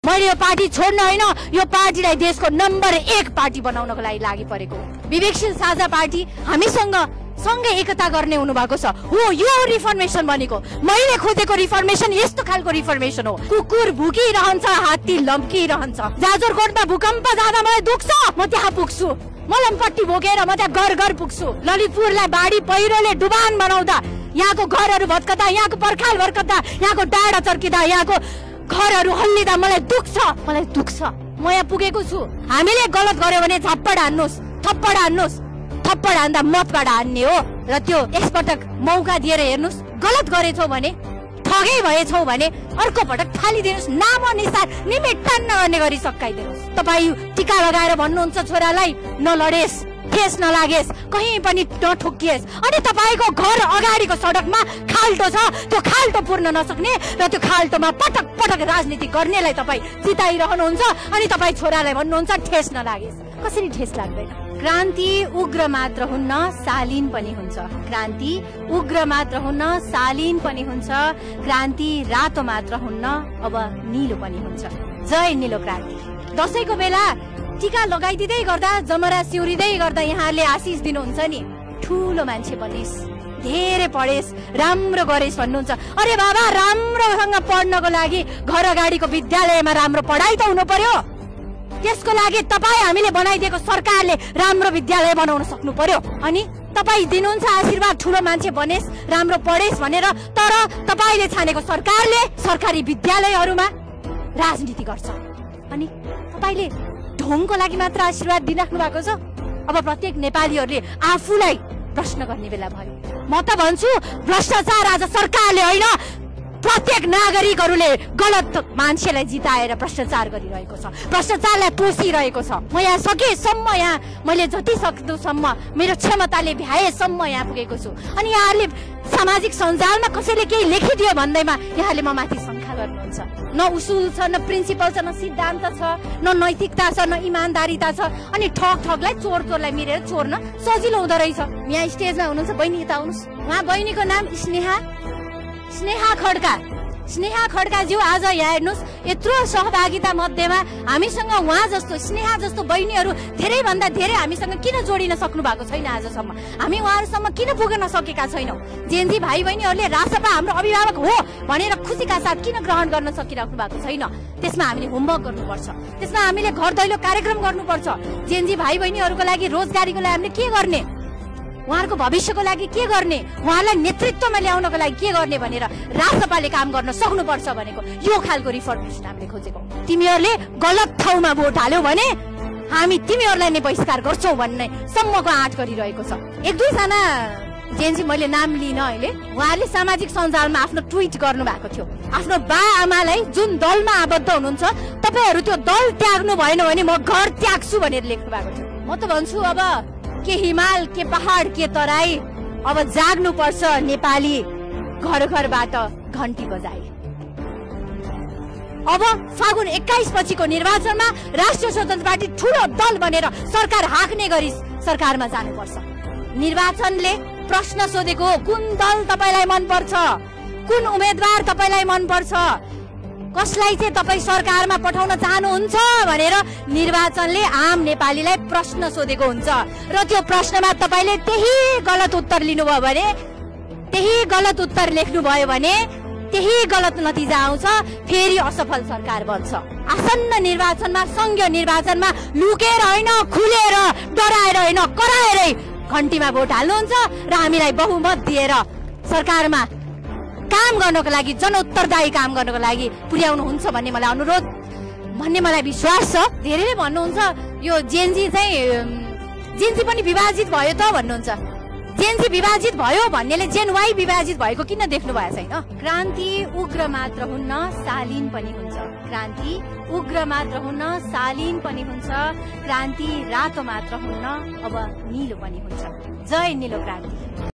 मैले यो पार्टी छोड्न होइन, यो पार्टीलाई देशको नम्बर 1 पार्टी बनाउनको लागि लागि परेको। विवेकशील साझा पार्टी हामीसँग सँगै एकता गर्ने हुनुभएको छ। हो, यो रिफर्मेसन भनेको। मैले खोजेको रिफर्मेसन यस्तो खालको रिफर्मेसन हो। कुकुर भुकिरहन्छ, हात्ती लम्किरहन्छ। जाजरकोटमा भूकम्प जाँदा मलाई दुख्छ, म त्यहाँ पुग्छु। मलमपट्टी बोकेर म त्यहाँ घर घर पुग्छु। ललितपुरलाई बाढी पहिरोले डुबान बनाउँदा, यहाँको घरहरू भत्कदा, यहाँको पर्खाल भत्कदा, यहाँको डाँडा चर्किँदा, यहाँको घरहरू हल्लिँदा मलाई दुख्छ, मलाई दुख्छ। म यहाँ पुगेको छु। हामीले गलत गर्यो भने झप्पड हान्नुहोस्, थप्पड हान्नुहोस्। थप्पड हान्दा मतबाट हान्ने हो। र त्यो एकपटक मौका दिएर हेर्नुहोस्। गलत गरेछौ भने, ठगै भएछौ भने अर्को पटक फालिदिनुहोस्। नाम अनुसार निमिट्टान नगर्ने गरी सकाइदिनुहोस्। तपाईँ टिका लगाएर भन्नुहुन्छ छोरालाई नलडेस्, ठेस नलागेस्, कहीँ पनि नठोकिएस्। अनि तपाईँको घर अगाडिको सडकमा खाल्टो छ, त्यो खाल्टो पुर्न नसक्ने र त्यो खाल्टोमा पटक पटक राजनीति गर्नेलाई तपाईँ जिताइरहनुहुन्छ। अनि तपाईँ छोरालाई भन्नुहुन्छ ठेस नलागेस्। कसरी ठेस लाग्दैन? क्रान्ति उग्र मात्र हुन्न, शालीन पनि हुन्छ। क्रान्ति उग्र मात्र हुन्न, शालीन पनि हुन्छ। क्रान्ति रातो मात्र हुन्न, अब नीलो पनि हुन्छ। जय नीलो क्रान्ति। दशैंको बेला टीका लगाइदिँदै गर्दा, जमरा सिउरिँदै गर्दा यहाँले आशिष दिनुहुन्छ नि, ठुलो मान्छे बनिस्, धेरै पढेस्, राम्रो गरेस् भन्नुहुन्छ। अरे बाबा, राम्रोसँग पढ्नको लागि घर अगाडिको विद्यालयमा राम्रो पढाइ त हुनु पर्यो। त्यसको लागि तपाईँ हामीले बनाइदिएको सरकारले राम्रो विद्यालय बनाउन सक्नु पर्यो। अनि तपाईँ दिनुहुन्छ आशीर्वाद, ठुलो मान्छे बनेस्, राम्रो पढेस् भनेर। तर तपाईँले छानेको सरकारले सरकारी विद्यालयहरूमा राजनीति गर्छ। अनि तपाईँले ढोङको लागि मात्र आशीर्वाद दिइराख्नु भएको छ। अब प्रत्येक नेपालीहरूले आफूलाई प्रश्न गर्ने बेला भयो। म त भन्छु भ्रष्टाचार आज सरकारले होइन, प्रत्येक नागरिकहरूले गलत मान्छेलाई जिताएर भ्रष्टाचार गरिरहेको छ, भ्रष्टाचारलाई पोसिरहेको छ। म यहाँ सकेसम्म, यहाँ मैले जति सक्दोसम्म मेरो क्षमताले भ्याएसम्म यहाँ पुगेको छु। अनि यहाँहरूले सामाजिक सञ्जालमा कसैले केही लेखिदियो भन्दैमा यहाँले म माथि शङ्का गर्नुहुन्छ। न उसुल छ, न प्रिन्सिपल छ, न सिद्धान्त छ, न नैतिकता छ, न इमान्दारिता छ। अनि ठगलाई चोरलाई मिलेर चोर्न सजिलो हुँदो रहेछ। यहाँ स्टेजमा हुनुहुन्छ बहिनी, यता आउनुहोस्। उहाँ बहिनीको नाम स्नेहा खड्का। स्नेहा खड्काज्यू आज यहाँ हेर्नुहोस्, यत्रो सहभागिता मध्येमा हामीसँग उहाँ जस्तो, स्नेहा जस्तो बहिनीहरू धेरै भन्दा धेरै हामीसँग किन जोडिन सक्नु भएको छैन? आजसम्म हामी उहाँहरूसम्म किन पुग्न सकेका छैनौँ? जेनजी भाइ बहिनीहरूले रासपा हाम्रो अभिभावक हो भनेर खुसीका साथ किन ग्रहण गर्न सकिराख्नु भएको छैन? त्यसमा हामीले होमवर्क गर्नुपर्छ, त्यसमा हामीले घर दैलो कार्यक्रम गर्नुपर्छ। जेनजी भाइ बहिनीहरूको लागि रोजगारीको लागि हामीले के गर्ने, उहाँहरूको भविष्यको लागि के गर्ने, उहाँलाई नेतृत्वमा ल्याउनको लागि के गर्ने भनेर राजसपाले काम गर्न सक्नुपर्छ भनेको यो खालको रिफर्मेसन हामीले खोजेको। तिमीहरूले गलत ठाउँमा भोट हाल्यौ भने हामी तिमीहरूलाई नै बहिष्कार गर्छौँ भन्ने सम्मको आँट गरिरहेको छ। एक दुईजना जेनजी, मैले नाम लिन अहिले, उहाँले सामाजिक सञ्जालमा आफ्नो ट्विट गर्नु भएको थियो। आफ्नो बा आमालाई जुन दलमा आबद्ध हुनुहुन्छ, तपाईँहरू त्यो दल त्याग्नु भएन भने म घर त्याग्छु भनेर लेख्नु भएको थियो। म त भन्छु अब के हिमाल, के पहाड, के तराई, अब जाग्नु पर्छ नेपाली, घर घरबाट घन्टी बजाई। अब फागुन 21 पछिको निर्वाचनमा राष्ट्रिय स्वतन्त्र पार्टी ठुलो दल बनेर सरकार हाँक्ने गरी सरकारमा जानुपर्छ। निर्वाचनले प्रश्न सोधेको हो, कुन दल तपाईँलाई मनपर्छ, कुन उम्मेदवार तपाईँलाई मनपर्छ, कसलाई चाहिँ तपाईँ सरकारमा पठाउन चाहनुहुन्छ भनेर निर्वाचनले आम नेपालीलाई प्रश्न सोधेको हुन्छ। र त्यो प्रश्नमा तपाईँले त्यही गलत उत्तर लिनुभयो भने, त्यही गलत उत्तर लेख्नुभयो भने त्यही गलत नतिजा आउँछ, फेरि असफल सरकार बन्छ। आसन्न निर्वाचनमा, संघीय निर्वाचनमा लुकेर होइन, खुलेर, डराएर होइन, कराएरै घन्टीमा भोट हाल्नुहुन्छ र हामीलाई बहुमत दिएर सरकारमा काम गर्नको लागि, जनउत्तरदायी काम गर्नको लागि पुर्याउनुहुन्छ भन्ने मलाई अनुरोध, भन्ने मलाई विश्वास छ। धेरैले भन्नुहुन्छ यो जेनजी पनि विभाजित भयो त भन्नुहुन्छ। जेनजी विभाजित भयो भन्नेले जेन वाई विभाजित भएको किन देख्नु भएको छैन? क्रान्ति उग्र मात्र हुन्न, शालीन पनि हुन्छ। क्रान्ति उग्र मात्र हुन्न, शालीन पनि हुन्छ। क्रान्ति रातो मात्र हुन्न, अब नीलो पनि हुन्छ। जय नीलो क्रान्ति।